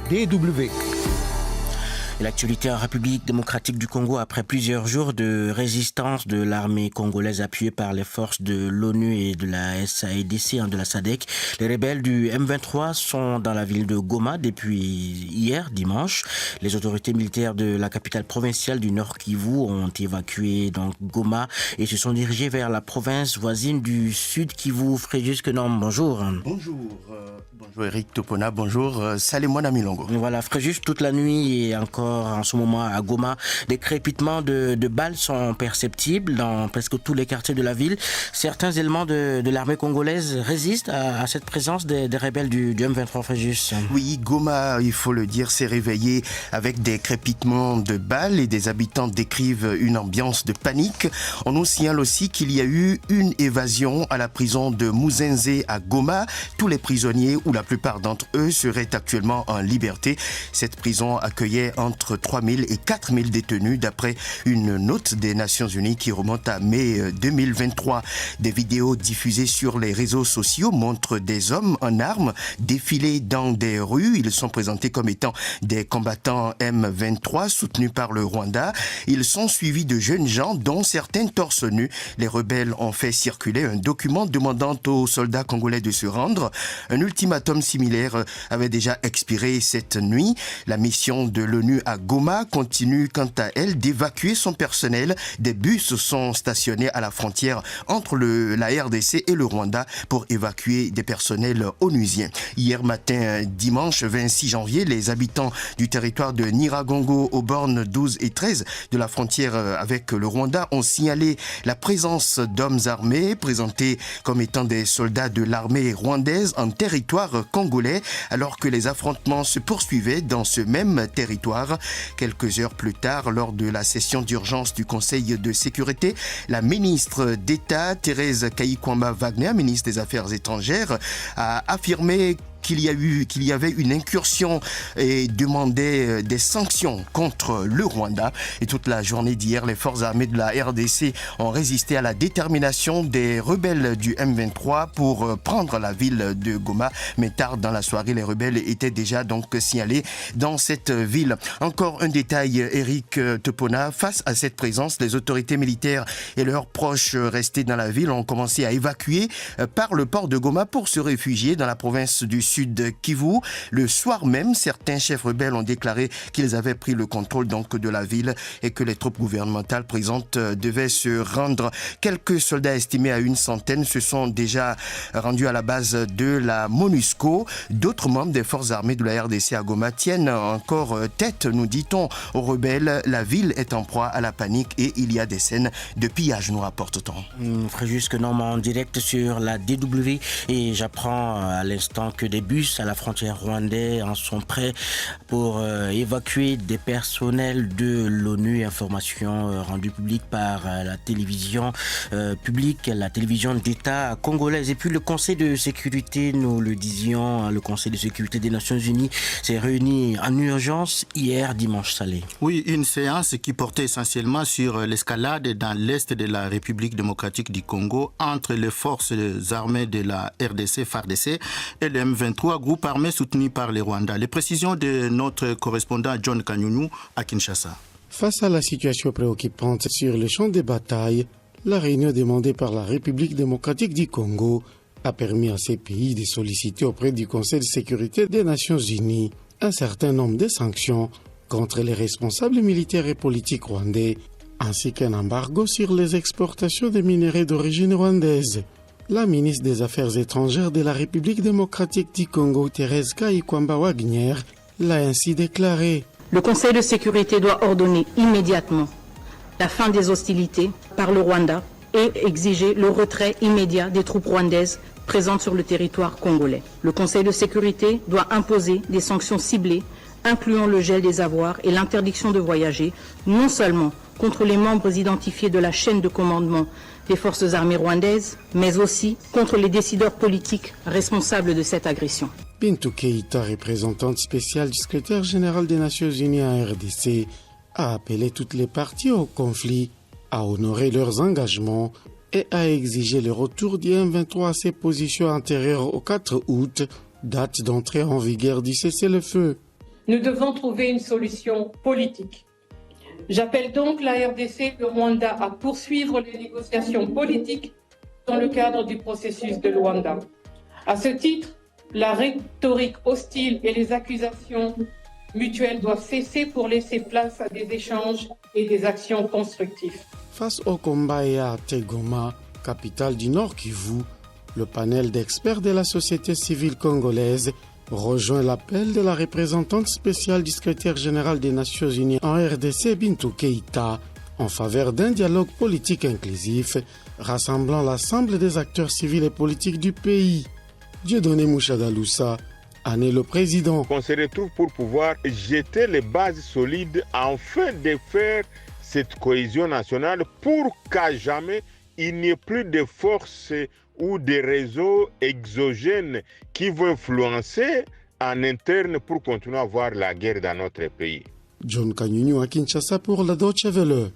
DW. L'actualité en République démocratique du Congo après plusieurs jours de résistance de l'armée congolaise appuyée par les forces de l'ONU et de la SAEDC, de la SADC. Les rebelles du M23 sont dans la ville de Goma depuis hier, dimanche. Les autorités militaires de la capitale provinciale du Nord Kivu ont évacué donc Goma et se sont dirigés vers la province voisine du Sud Kivu. Fréjus Kenom, bonjour. Bonjour Eric Topona, bonjour Salemouana Milongo. Voilà, Fréjus, toute la nuit et encore en ce moment à Goma, des crépitements de balles sont perceptibles dans presque tous les quartiers de la ville. Certains éléments de l'armée congolaise résistent à cette présence des rebelles du M23, Fréjus. Oui, Goma, il faut le dire, s'est réveillé avec des crépitements de balles et des habitants décrivent une ambiance de panique. On nous signale aussi qu'il y a eu une évasion à la prison de Muzenze à Goma. Tous les prisonniers ou la plupart d'entre eux seraient actuellement en liberté. Cette prison accueillait entre 3000 et 4000 détenus d'après une note des Nations Unies qui remonte à mai 2023. Des vidéos diffusées sur les réseaux sociaux montrent des hommes en armes défiler dans des rues. Ils sont présentés comme étant des combattants M23 soutenus par le Rwanda. Ils sont suivis de jeunes gens dont certains torse nus. Les rebelles ont fait circuler un document demandant aux soldats congolais de se rendre. Un ultimatum similaire avait déjà expiré cette nuit. La mission de l'ONU à Goma continue quant à elle d'évacuer son personnel. Des bus sont stationnés à la frontière entre la RDC et le Rwanda pour évacuer des personnels onusiens. Hier matin, dimanche 26 janvier, les habitants du territoire de Nyiragongo aux bornes 12 et 13 de la frontière avec le Rwanda ont signalé la présence d'hommes armés présentés comme étant des soldats de l'armée rwandaise en territoire congolais alors que les affrontements se poursuivaient dans ce même territoire. Quelques heures plus tard, lors de la session d'urgence du Conseil de sécurité, la ministre d'État, Thérèse Kayikwamba-Wagner, ministre des Affaires étrangères, a affirmé qu'il y avait une incursion et demandait des sanctions contre le Rwanda. Et toute la journée d'hier, les forces armées de la RDC ont résisté à la détermination des rebelles du M23 pour prendre la ville de Goma. Mais tard dans la soirée, les rebelles étaient déjà donc signalés dans cette ville. Encore un détail, Eric Topona, face à cette présence, les autorités militaires et leurs proches restés dans la ville ont commencé à évacuer par le port de Goma pour se réfugier dans la province du Sud Kivu. Le soir même, certains chefs rebelles ont déclaré qu'ils avaient pris le contrôle donc de la ville et que les troupes gouvernementales présentes devaient se rendre. Quelques soldats estimés à 100 se sont déjà rendus à la base de la MONUSCO. D'autres membres des forces armées de la RDC à Goma tiennent encore tête, nous dit-on, aux rebelles. La ville est en proie à la panique et il y a des scènes de pillage, nous rapporte-t-on. Fréjus Kenom en direct sur la DW et j'apprends à l'instant que des bus à la frontière rwandaise en sont prêts pour évacuer des personnels de l'ONU. Information rendue publique par la télévision publique, la télévision d'État congolaise. Et puis le Conseil de sécurité, nous le disions, le Conseil de sécurité des Nations Unies s'est réuni en urgence hier dimanche Salé. Oui, une séance qui portait essentiellement sur l'escalade dans l'est de la République démocratique du Congo entre les forces armées de la RDC, FARDC et le M23, groupe armé soutenu par les Rwandais. Les précisions de notre correspondant John Kanyunou à Kinshasa. Face à la situation préoccupante sur le champ des batailles, la réunion demandée par la République démocratique du Congo a permis à ces pays de solliciter auprès du Conseil de sécurité des Nations Unies un certain nombre de sanctions contre les responsables militaires et politiques rwandais, ainsi qu'un embargo sur les exportations de minerais d'origine rwandaise. La ministre des Affaires étrangères de la République démocratique du Congo, Thérèse Kayikwamba-Wagner, l'a ainsi déclaré. Le Conseil de sécurité doit ordonner immédiatement la fin des hostilités par le Rwanda et exiger le retrait immédiat des troupes rwandaises présentes sur le territoire congolais. Le Conseil de sécurité doit imposer des sanctions ciblées, incluant le gel des avoirs et l'interdiction de voyager, non seulement contre les membres identifiés de la chaîne de commandement des forces armées rwandaises, mais aussi contre les décideurs politiques responsables de cette agression. Bintou Keïta, représentante spéciale du secrétaire général des Nations Unies en RDC, a appelé toutes les parties au conflit à honorer leurs engagements et à exiger le retour du M23 à ses positions antérieures au 4 août, date d'entrée en vigueur du cessez-le-feu. Nous devons trouver une solution politique. J'appelle donc la RDC et le Rwanda à poursuivre les négociations politiques dans le cadre du processus de Luanda. À ce titre, la rhétorique hostile et les accusations mutuelles doivent cesser pour laisser place à des échanges et des actions constructives. Face au combat à Tegoma, capitale du Nord Kivu, le panel d'experts de la société civile congolaise rejoint l'appel de la représentante spéciale du secrétaire général des Nations Unies en RDC, Bintou Keïta, en faveur d'un dialogue politique inclusif rassemblant l'ensemble des acteurs civils et politiques du pays. Dieudonné Mouchagaloussa en est le président. On se retrouve pour pouvoir jeter les bases solides afin de faire cette cohésion nationale pour qu'à jamais il n'y ait plus de forces ou des réseaux exogènes qui vont influencer en interne pour continuer à avoir la guerre dans notre pays. John Kanyunyu à Kinshasa pour la Deutsche Welle.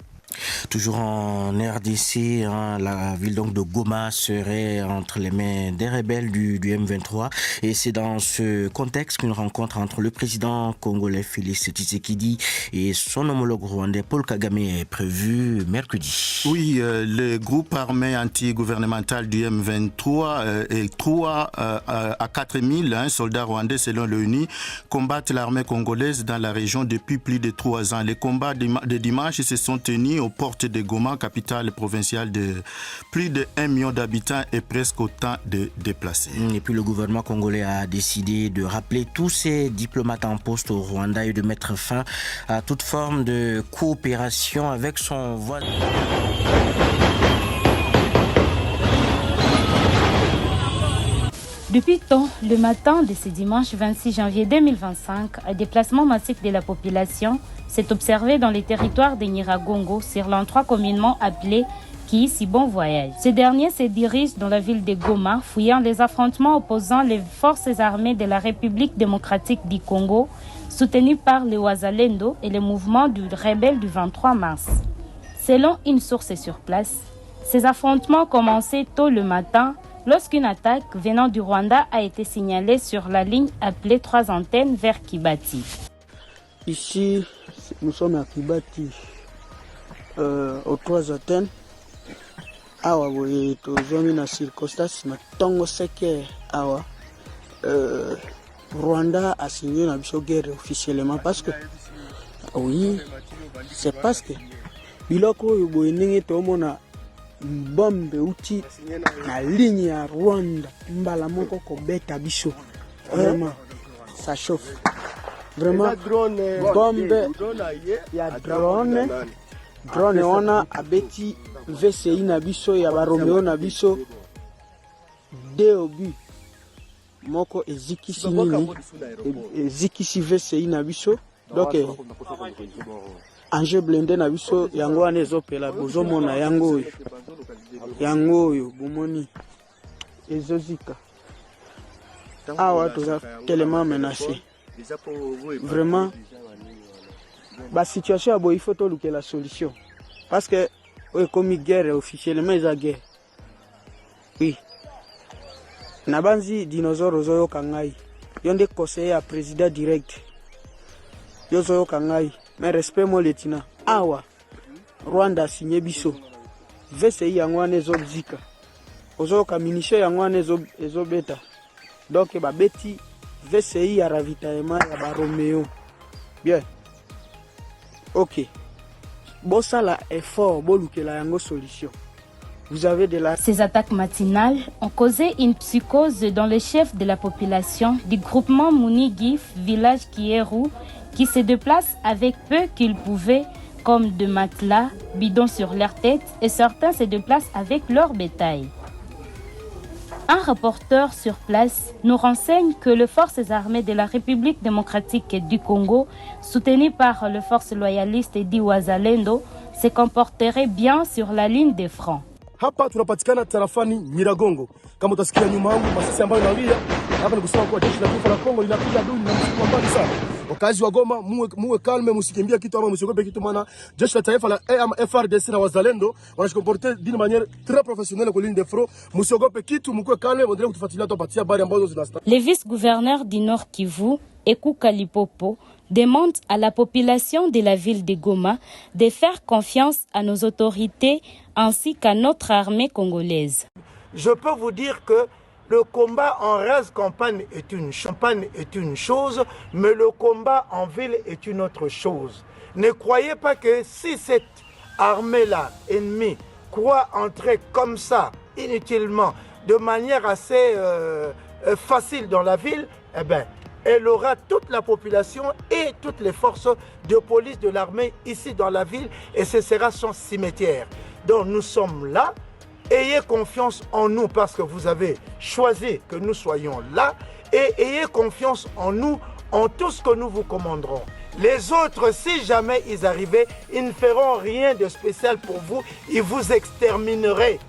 Toujours en RDC, la ville donc de Goma serait entre les mains des rebelles du M23 et c'est dans ce contexte qu'une rencontre entre le président congolais Félix Tshisekedi et son homologue rwandais Paul Kagame est prévue mercredi. Oui, le groupe armé anti-gouvernemental du M23 et 3 à 4000 soldats rwandais selon l'ONU combattent l'armée congolaise dans la région depuis plus de 3 ans. Les combats de dimanche se sont tenus aux portes de Goma, capitale provinciale de plus de 1 million d'habitants et presque autant de déplacés. Et puis le gouvernement congolais a décidé de rappeler tous ses diplomates en poste au Rwanda et de mettre fin à toute forme de coopération avec son voisin. Depuis tôt, le matin de ce dimanche 26 janvier 2025, un déplacement massif de la population s'est observé dans les territoires de Nyiragongo sur l'endroit communément appelé Kiisi Bon Voyage. Ce dernier se dirige dans la ville de Goma, fouillant les affrontements opposant les forces armées de la République démocratique du Congo, soutenues par les Wazalendo et le mouvement du rebelle du 23 mars. Selon une source sur place, ces affrontements commençaient tôt le matin lorsqu'une attaque venant du Rwanda a été signalée sur la ligne appelée 3 antennes vers Kibati. Ici, nous sommes à Kibati, aux 3 antennes. Awa boye tozomi na circonstance na tongo seke awa Rwanda a signé na biso guerre officiellement parce que oui, c'est parce que biloko oyo boye ndenge tomona bombe uti na ligne ya Rwanda mbala moko kobeta biso vraiment ça chauffe vraiment bombe ya drone wana abeti VCI na biso ya baromeo na biso de obu moko ezikisi nini ezikisi VCI na biso donc ange blende na biso yango wana ezopela bozomona yango oyo bomoni ezozika awa toza tellement menacé vraiment la situation il faut toluka la solution parce que comme guerre officiellement eza guerre oui nabanzi dinosaure ozoyoka ngai yo nde conseiller ya président direct yo ozoyoka ngai mais respect mo letina awa Rwanda signé biso VCI yango wana ezobzika ozoyoka munition yango wana ezobeta donc babeti VCI ya ravitaillement ya baromeo bien ok bosala effort bolukela yango solution. Vous avez de la... Ces attaques matinales ont causé une psychose dans les chefs de la population du groupement Mouni-Gif, village Kieru, qui se déplacent avec peu qu'ils pouvaient, comme de matelas, bidons sur leur tête, et certains se déplacent avec leur bétail. Un reporter sur place nous renseigne que les forces armées de la République démocratique du Congo, soutenues par les forces loyalistes du Wazalendo, se comporteraient bien sur la ligne des fronts. Hapa tunapatikana tarafani Nyiragongo. Kama utasikia nyuma yangu masisi ambayo inawia, hapa ni kusema kwa jeshi la taifa la Kongo linapiga adui na msimu mbali sana. Wakazi wa Goma muwe kalme, msikimbia kitu ama msiogope kitu, maana jeshi la taifa la FARDC na Wazalendo wanajicomporter d'une manière très professionnelle kwa ligne de front. Msiogope kitu, mkuwe kalme, endelee kutufuatilia tupatia habari ambazo zinastahili. Le vice-gouverneur du Nord Kivu, Ekou Kalipopo, demande à la population de la ville de Goma de faire confiance à nos autorités ainsi qu'à notre armée congolaise. Je peux vous dire que le combat en rase campagne est une chose, mais le combat en ville est une autre chose. Ne croyez pas que si cette armée-là, ennemie, croit entrer comme ça, inutilement, de manière assez facile dans la ville, eh bien, elle aura toute la population et toutes les forces de police de l'armée ici dans la ville et ce sera son cimetière. Donc nous sommes là, ayez confiance en nous parce que vous avez choisi que nous soyons là et ayez confiance en nous, en tout ce que nous vous commanderons. Les autres, si jamais ils arrivaient, ils ne feront rien de spécial pour vous, ils vous extermineraient.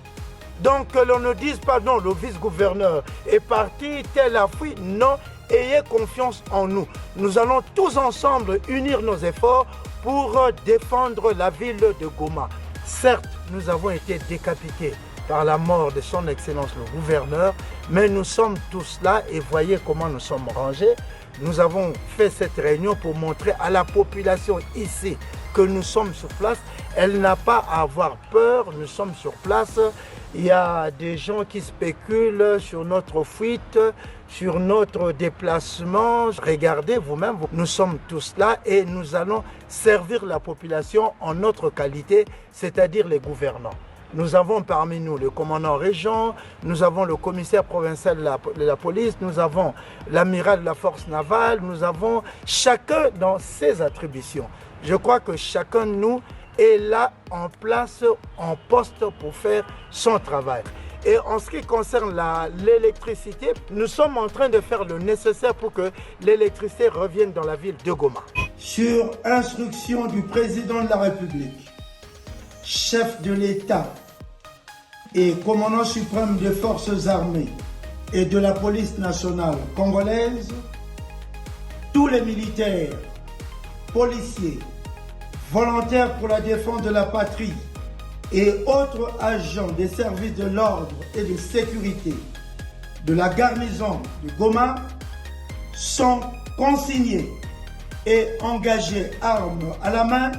Donc que l'on ne dise pas non, le vice-gouverneur est parti, tel a fui, non. Ayez confiance en nous. Nous allons tous ensemble unir nos efforts pour défendre la ville de Goma. Certes, nous avons été décapités par la mort de son Excellence le gouverneur, mais nous sommes tous là et voyez comment nous sommes rangés. Nous avons fait cette réunion pour montrer à la population ici que nous sommes sur place. Elle n'a pas à avoir peur, nous sommes sur place. Il y a des gens qui spéculent sur notre fuite, sur notre déplacement. Regardez vous-même, nous sommes tous là et nous allons servir la population en notre qualité, c'est-à-dire les gouvernants. Nous avons parmi nous le commandant région, nous avons le commissaire provincial de la police, nous avons l'amiral de la force navale, nous avons chacun dans ses attributions. Je crois que chacun de nous est là en place, en poste pour faire son travail. Et en ce qui concerne l'électricité, nous sommes en train de faire le nécessaire pour que l'électricité revienne dans la ville de Goma. Sur instruction du président de la République, chef de l'État et commandant suprême des forces armées et de la police nationale congolaise, tous les militaires, policiers, volontaires pour la défense de la patrie et autres agents des services de l'ordre et de sécurité de la garnison de Goma sont consignés et engagés armes à la main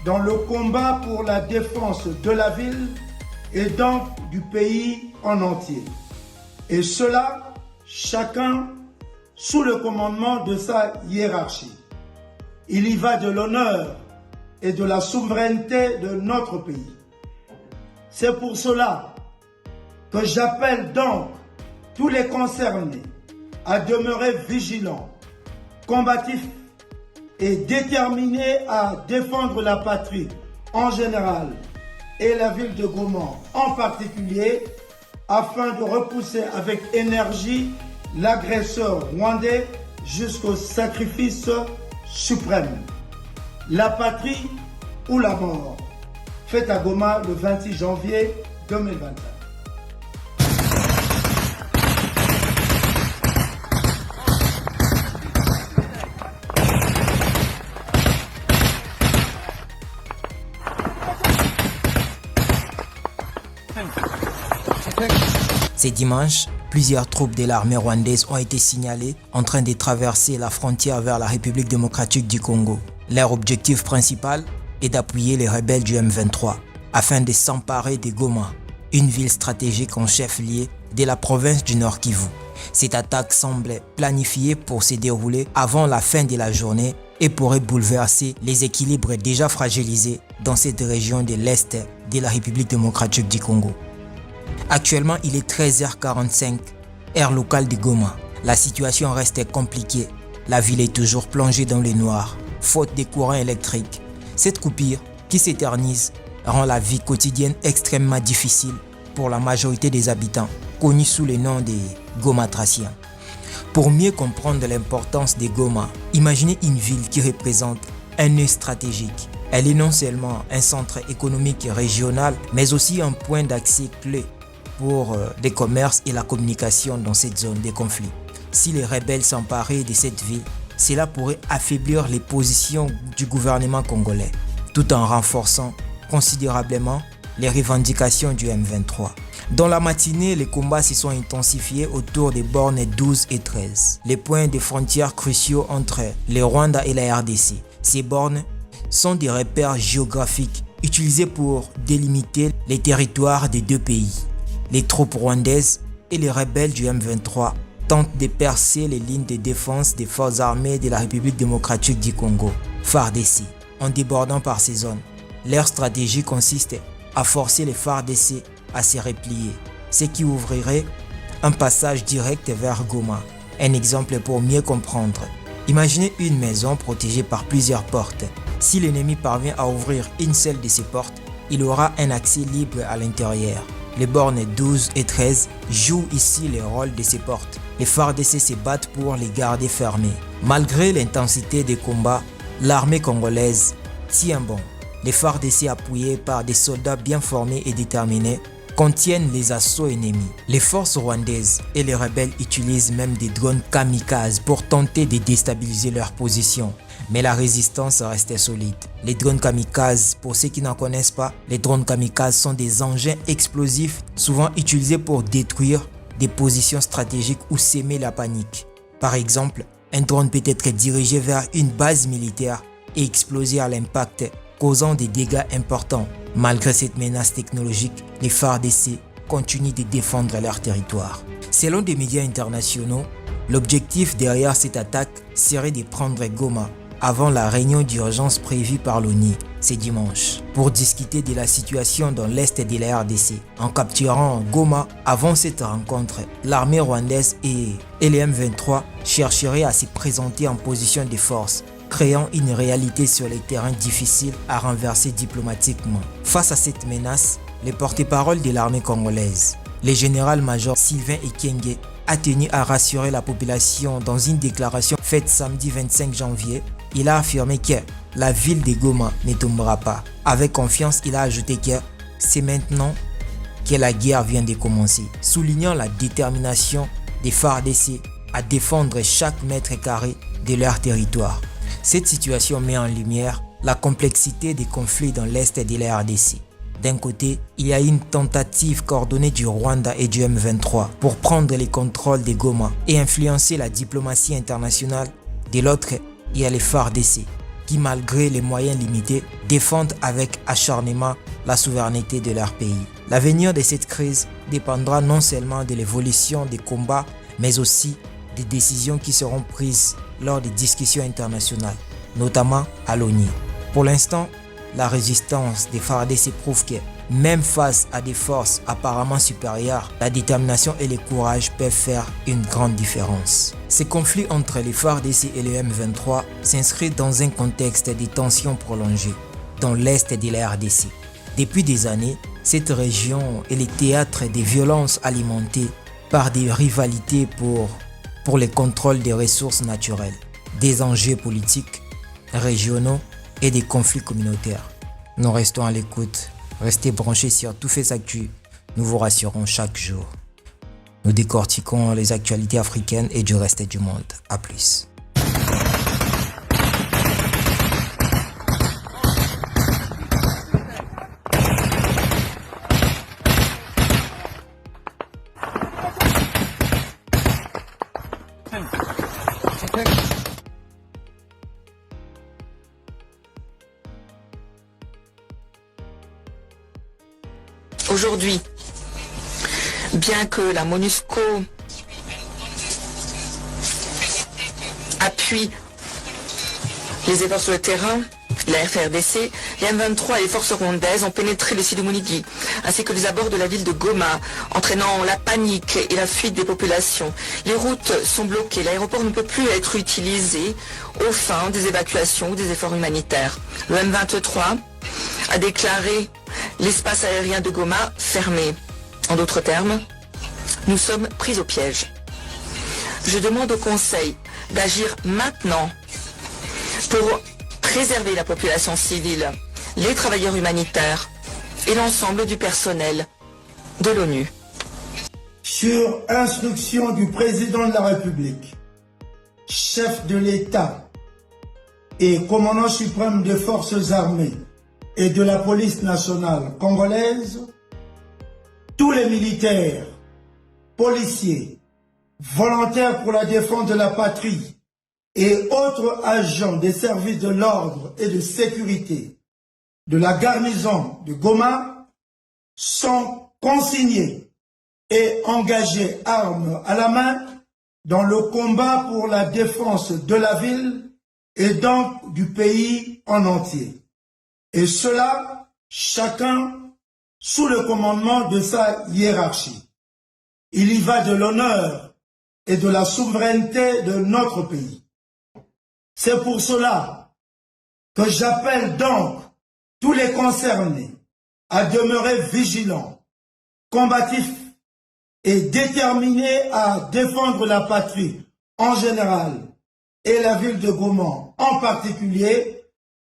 dans le combat pour la défense de la ville et donc du pays en entier. Et cela, chacun sous le commandement de sa hiérarchie. Il y va de l'honneur et de la souveraineté de notre pays. C'est pour cela que j'appelle donc tous les concernés à demeurer vigilants, combatifs et déterminés à défendre la patrie en général et la ville de Goma en particulier, afin de repousser avec énergie l'agresseur rwandais jusqu'au sacrifice suprême. La patrie ou la mort. Fête à Goma le 26 janvier 2021. Ce dimanche, plusieurs troupes de l'armée rwandaise ont été signalées en train de traverser la frontière vers la République démocratique du Congo. Leur objectif principal est d'appuyer les rebelles du M23 afin de s'emparer de Goma, une ville stratégique en chef-lieu de la province du Nord Kivu. Cette attaque semble planifiée pour se dérouler avant la fin de la journée et pourrait bouleverser les équilibres déjà fragilisés dans cette région de l'Est de la République démocratique du Congo. Actuellement, il est 13h45, heure locale de Goma. La situation reste compliquée. La ville est toujours plongée dans le noir, faute de courant électrique. Cette coupure, qui s'éternise, rend la vie quotidienne extrêmement difficile pour la majorité des habitants, connus sous le nom des Gomatraciens. Pour mieux comprendre l'importance de Goma, imaginez une ville qui représente un nœud stratégique. Elle est non seulement un centre économique régional, mais aussi un point d'accès clé pour les commerces et la communication dans cette zone de conflit. Si les rebelles s'emparaient de cette ville, cela pourrait affaiblir les positions du gouvernement congolais, tout en renforçant considérablement les revendications du M23. Dans la matinée, les combats se sont intensifiés autour des bornes 12 et 13, les points de frontières cruciaux entre le Rwanda et la RDC. Ces bornes sont des repères géographiques utilisés pour délimiter les territoires des deux pays. Les troupes rwandaises et les rebelles du M23 tentent de percer les lignes de défense des forces armées de la République démocratique du Congo, FARDC, en débordant par ces zones. Leur stratégie consiste à forcer les FARDC à se replier, ce qui ouvrirait un passage direct vers Goma. Un exemple pour mieux comprendre. Imaginez une maison protégée par plusieurs portes. Si l'ennemi parvient à ouvrir une seule de ces portes, il aura un accès libre à l'intérieur. Les bornes 12 et 13 jouent ici le rôle de ces portes. Les FARDC se battent pour les garder fermées. Malgré l'intensité des combats, l'armée congolaise tient bon. Les FARDC appuyés par des soldats bien formés et déterminés contiennent les assauts ennemis. Les forces rwandaises et les rebelles utilisent même des drones kamikazes pour tenter de déstabiliser leur position. Mais la résistance restait solide. Les drones kamikazes, pour ceux qui n'en connaissent pas, les drones kamikazes sont des engins explosifs souvent utilisés pour détruire des positions stratégiques ou semer la panique. Par exemple, un drone peut être dirigé vers une base militaire et exploser à l'impact, causant des dégâts importants. Malgré cette menace technologique, les FARDC continuent de défendre leur territoire. Selon des médias internationaux, l'objectif derrière cette attaque serait de prendre Goma avant la réunion d'urgence prévue par l'ONU ce dimanche pour discuter de la situation dans l'est de la RDC. En capturant Goma avant cette rencontre, l'armée rwandaise et les M23 chercheraient à se présenter en position de force, créant une réalité sur les terrains difficiles à renverser diplomatiquement. Face à cette menace, le porte-parole de l'armée congolaise, le général-major Sylvain Ekenge, a tenu à rassurer la population dans une déclaration faite samedi 25 janvier. Il a affirmé que la ville de Goma ne tombera pas. Avec confiance, il a ajouté que c'est maintenant que la guerre vient de commencer, soulignant la détermination des FARDC à défendre chaque mètre carré de leur territoire. Cette situation met en lumière la complexité des conflits dans l'est de la RDC. D'un côté, il y a une tentative coordonnée du Rwanda et du M23 pour prendre le contrôle de Goma et influencer la diplomatie internationale. De l'autre, il y a les FARDC qui, malgré les moyens limités, défendent avec acharnement la souveraineté de leur pays. L'avenir de cette crise dépendra non seulement de l'évolution des combats, mais aussi des décisions qui seront prises lors des discussions internationales, notamment à l'ONU. Pour l'instant, la résistance des FARDC prouve que, même face à des forces apparemment supérieures, la détermination et le courage peuvent faire une grande différence. Ces conflits entre les FARDC et les M23 s'inscrivent dans un contexte de tensions prolongées dans l'est de la RDC. Depuis des années, cette région est le théâtre des violences alimentées par des rivalités pour le contrôle des ressources naturelles, des enjeux politiques, régionaux et des conflits communautaires. Nous restons à l'écoute. Restez branchés sur Tout Faits Actu. Nous vous rassurons chaque jour. Nous décortiquons les actualités africaines et du reste du monde. À plus. Aujourd'hui, bien que la MONUSCO appuie les efforts sur le terrain, la FARDC, les M23 et les forces rwandaises ont pénétré le site de Munigi, ainsi que les abords de la ville de Goma, entraînant la panique et la fuite des populations. Les routes sont bloquées, l'aéroport ne peut plus être utilisé aux fins des évacuations ou des efforts humanitaires. Le M23 a déclaré l'espace aérien de Goma fermé. En d'autres termes, nous sommes pris au piège. Je demande au Conseil d'agir maintenant pour préserver la population civile, les travailleurs humanitaires et l'ensemble du personnel de l'ONU. Sur instruction du président de la République, chef de l'État et commandant suprême des forces armées et de la police nationale congolaise, tous les militaires, policiers, volontaires pour la défense de la patrie et autres agents des services de l'ordre et de sécurité de la garnison de Goma sont consignés et engagés armes à la main dans le combat pour la défense de la ville et donc du pays en entier. Et cela, chacun sous le commandement de sa hiérarchie. Il y va de l'honneur et de la souveraineté de notre pays. C'est pour cela que j'appelle donc tous les concernés à demeurer vigilants, combatifs et déterminés à défendre la patrie en général et la ville de Goma en particulier,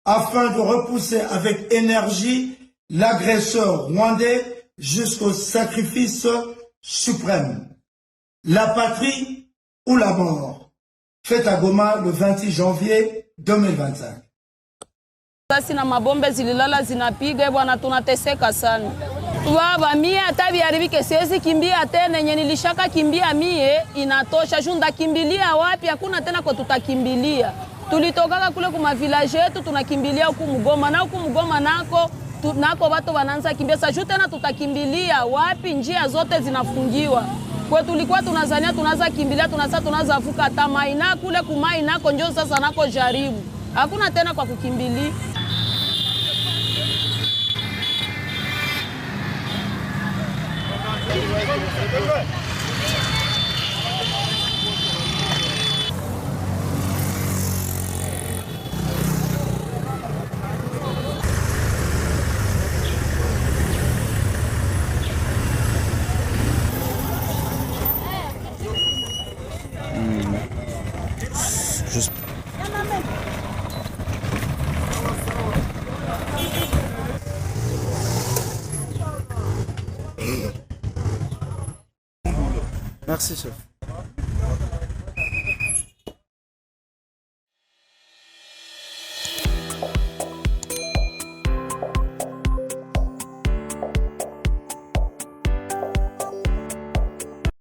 afin de repousser avec énergie l'agresseur rwandais jusqu'au sacrifice suprême. La patrie ou la mort. Fête à Goma le 26 janvier 2025. Basi na mabombe zililala zinapiga bwana, tunateseka sana. Baba mie hata biharibike siwezi kimbia tena, yenye nilishaka kimbia mie inatosha. Junda kimbilia wapi? Hakuna tena kwa tutakimbilia. Tulitokaka kule kuma village yetu tunakimbilia huku Mugoma, na huku Mugoma nako watu wanaanza kimbia. Sasa tena tutakimbilia wapi? Njia zote zinafungiwa. Kwa tulikuwa tunazania tunaanza kimbilia, tunaanza vuka hata Maina kule kumai nako njoo sasa nako jaribu. Hakuna tena kwa kukimbilia. Merci chef.